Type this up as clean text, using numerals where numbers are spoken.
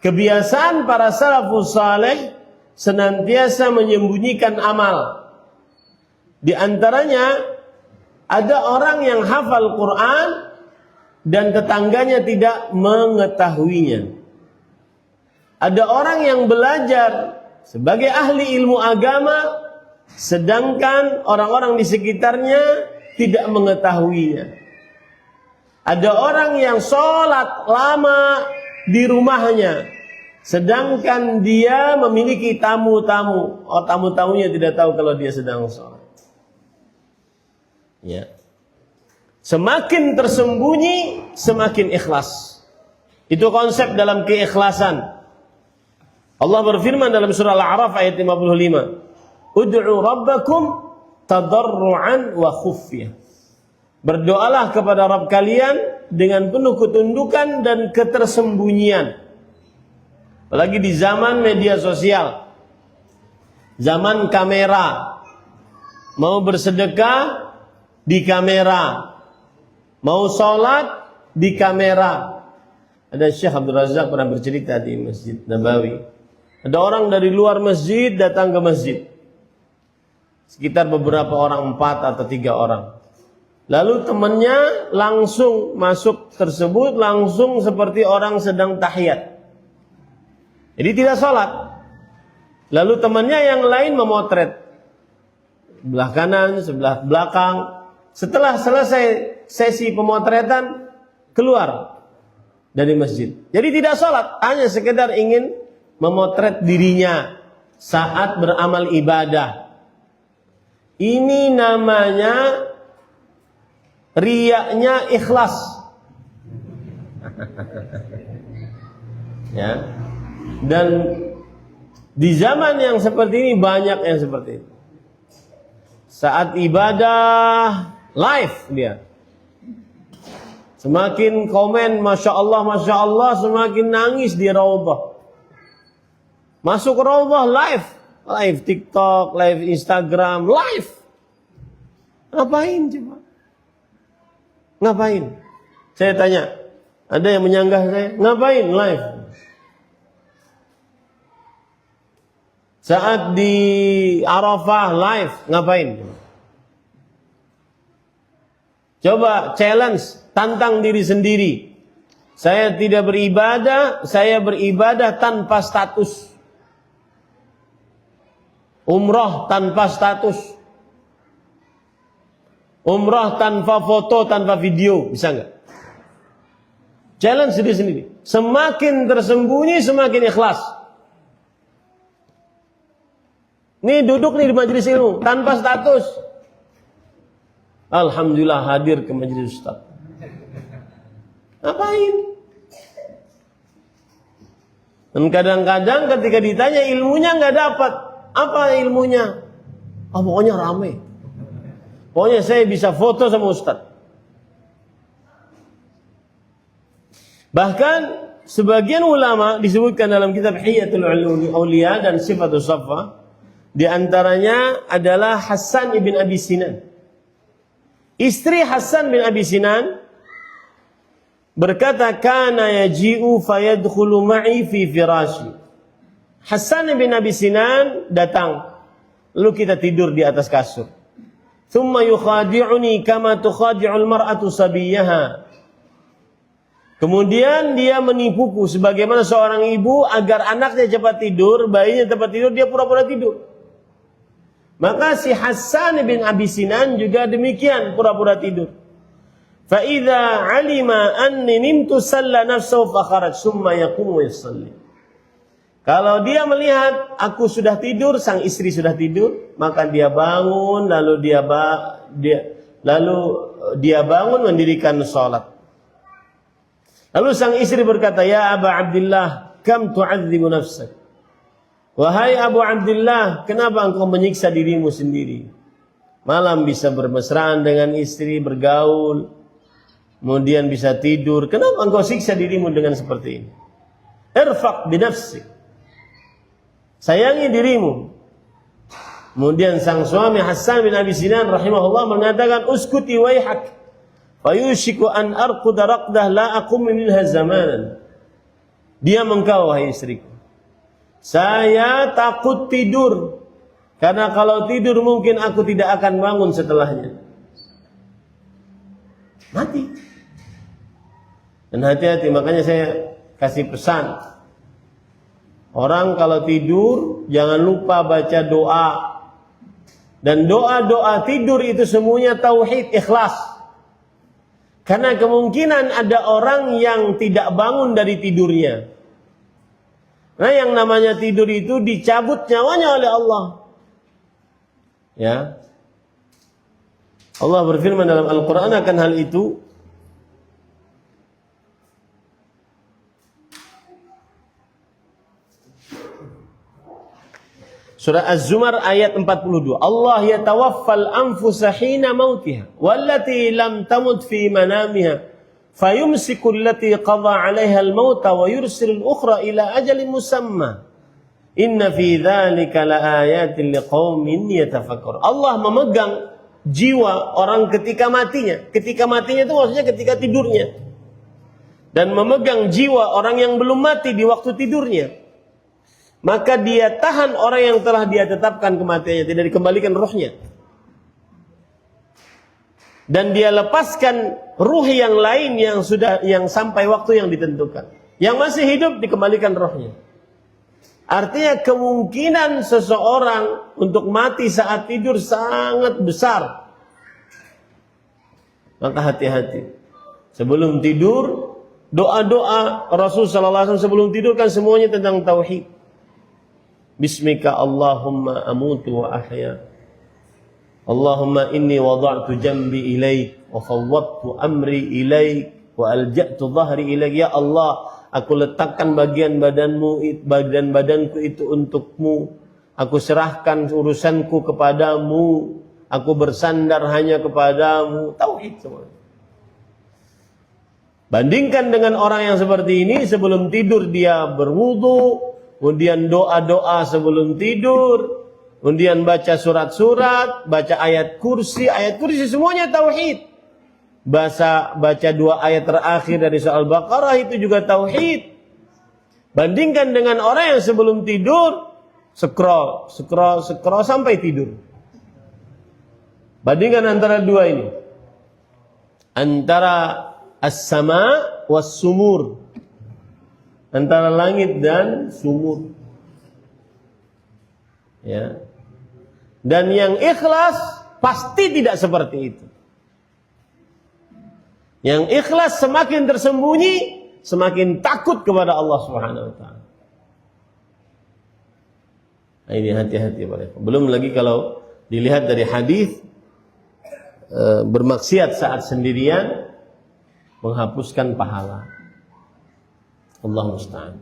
kebiasaan para salafus saleh senantiasa menyembunyikan amal. Di antaranya ada orang yang hafal Quran dan tetangganya tidak mengetahuinya. Ada orang yang belajar sebagai ahli ilmu agama sedangkan orang-orang di sekitarnya tidak mengetahuinya. Ada orang yang sholat lama di rumahnya sedangkan dia memiliki tamu-tamu. Oh, tamu-tamunya tidak tahu kalau dia sedang sholat. Ya. Semakin tersembunyi, semakin ikhlas. Itu konsep dalam keikhlasan. Allah berfirman dalam surah Al-A'raf ayat 55. Ud'u rabbakum tadarru'an wa khufyah. Berdoalah kepada Rabb kalian dengan penuh ketundukan dan ketersembunyian. Apalagi di zaman media sosial. Zaman kamera. Mau bersedekah di kamera. Mau sholat di kamera. Ada Syekh Abdul Razak pernah bercerita di Masjid Nabawi. Ada orang dari luar masjid datang ke masjid. Sekitar beberapa orang, 4 atau 3 orang. Lalu temannya langsung masuk tersebut, langsung seperti orang sedang tahiyat. Jadi tidak sholat. Lalu temannya yang lain memotret. Sebelah kanan, sebelah belakang. Setelah selesai sesi pemotretan, keluar dari masjid. Jadi tidak sholat, hanya sekedar ingin memotret dirinya saat beramal ibadah. Ini namanya riyaknya ikhlas. Ya. Dan di zaman yang seperti ini banyak yang seperti itu. Saat ibadah live dia. Semakin komen Masya Allah, semakin nangis di raudhah. Masuk raudhah live TikTok, live Instagram, live. Ngapain coba? Ngapain? Saya tanya, ada yang menyanggah saya, ngapain live? Saat di Arafah live, ngapain? Coba challenge, tantang diri sendiri. Saya tidak beribadah, saya beribadah tanpa status. Umrah tanpa status. Umrah tanpa foto, tanpa video, bisa nggak? Challenge diri sendiri. Semakin tersembunyi, semakin ikhlas. Nih duduk nih di majelis ilmu, tanpa status. Alhamdulillah hadir ke majelis Ustaz. Ngapain? Dan kadang-kadang ketika ditanya ilmunya nggak dapat. Apa ilmunya? Pokoknya rame. Pokoknya saya bisa foto sama Ustaz. Bahkan sebagian ulama disebutkan dalam kitab Hiyatul Auliya dan Sifatus Saffah, di antaranya adalah Hasan ibn Abi Sinan. Istri Hasan bin Abi Sinan berkata, "Kana yaji'u fayadkhulu ma'i fi firashi." Hasan bin Abi Sinan datang, lalu kita tidur di atas kasur. Thumma yukhadi'uni kama tukhadi'ul mar'atu sabiyaha. Kemudian dia menipuku sebagaimana seorang ibu agar anaknya cepat tidur, bayinya cepat tidur, dia pura-pura tidur. Maka si Hasan bin Abi Sinan juga demikian, pura-pura tidur. Fa idza 'alima anni nimtu salla nafsuhu fa kharaj summa yaqumu yusalli. Kalau dia melihat aku sudah tidur, sang istri sudah tidur, maka dia bangun, lalu dia bangun mendirikan salat. Lalu sang istri berkata, "Ya Aba Abdullah, kam tu'adzibu nafsak?" Wahai Abu Abdullah, kenapa engkau menyiksa dirimu sendiri? Malam bisa bermesraan dengan istri, bergaul, kemudian bisa tidur. Kenapa engkau siksa dirimu dengan seperti ini? Irfaq binafsik. Sayangi dirimu. Kemudian sang suami Hasan bin Abi Sinan rahimahullah mengatakan, "Uskuti waihak, fayushiku an arquda raqdah la aqum minha zamanan." Diam engkau wahai istriku. Saya takut tidur. Karena kalau tidur mungkin aku tidak akan bangun setelahnya. Mati. Dan hati-hati, makanya saya kasih pesan. Orang kalau tidur jangan lupa baca doa. Dan doa-doa tidur itu semuanya tauhid, ikhlas. Karena kemungkinan ada orang yang tidak bangun dari tidurnya. Nah, yang namanya tidur itu dicabut nyawanya oleh Allah. Ya. Allah berfirman dalam Al-Qur'an akan hal itu. Surah Az-Zumar ayat 42. Allah yatawaffal anfusa hina mautiha wallati lam tamut fi manamiha fayumsiku allati qada 'alaiha al-mauta wa yursilul ukhra ila ajalin musamma. Inna fi dzalika laayatin liqaumin yatafakkarun. Allah memegang jiwa orang ketika matinya. Ketika matinya itu maksudnya ketika tidurnya. Dan memegang jiwa orang yang belum mati di waktu tidurnya. Maka dia tahan orang yang telah dia tetapkan kematiannya, tidak dikembalikan ruhnya. Dan dia lepaskan ruh yang lain yang sampai waktu yang ditentukan. Yang masih hidup dikembalikan ruhnya. Artinya kemungkinan seseorang untuk mati saat tidur sangat besar. Maka hati-hati. Sebelum tidur, doa-doa Rasulullah SAW sebelum tidur kan semuanya tentang tauhid. Bismika Allahumma amutu wa ahya. Allahumma inni wada'tu jambi ilaik wa fawwadtu amri ilaik wa alja'tu dhahri ilaik. Ya Allah, aku letakkan badan badanku itu untukmu. Aku serahkan urusanku kepadamu. Aku bersandar hanya kepadamu. Tauhid semua. Bandingkan dengan orang yang seperti ini, sebelum tidur dia berwudu, kemudian doa-doa sebelum tidur, kemudian baca surat-surat, baca ayat kursi semuanya tauhid. Baca 2 ayat terakhir dari surah Al-Baqarah itu juga tauhid. Bandingkan dengan orang yang sebelum tidur scroll sampai tidur. Bandingkan antara dua ini. Antara as-sama was-sumur. Antara langit dan sumur. Ya. Dan yang ikhlas pasti tidak seperti itu. Yang ikhlas semakin tersembunyi, semakin takut kepada Allah Subhanahu wa taala. Nah, ini hati-hati Pak. Belum lagi kalau dilihat dari hadis bermaksiat saat sendirian menghapuskan pahala. Allah musta'an.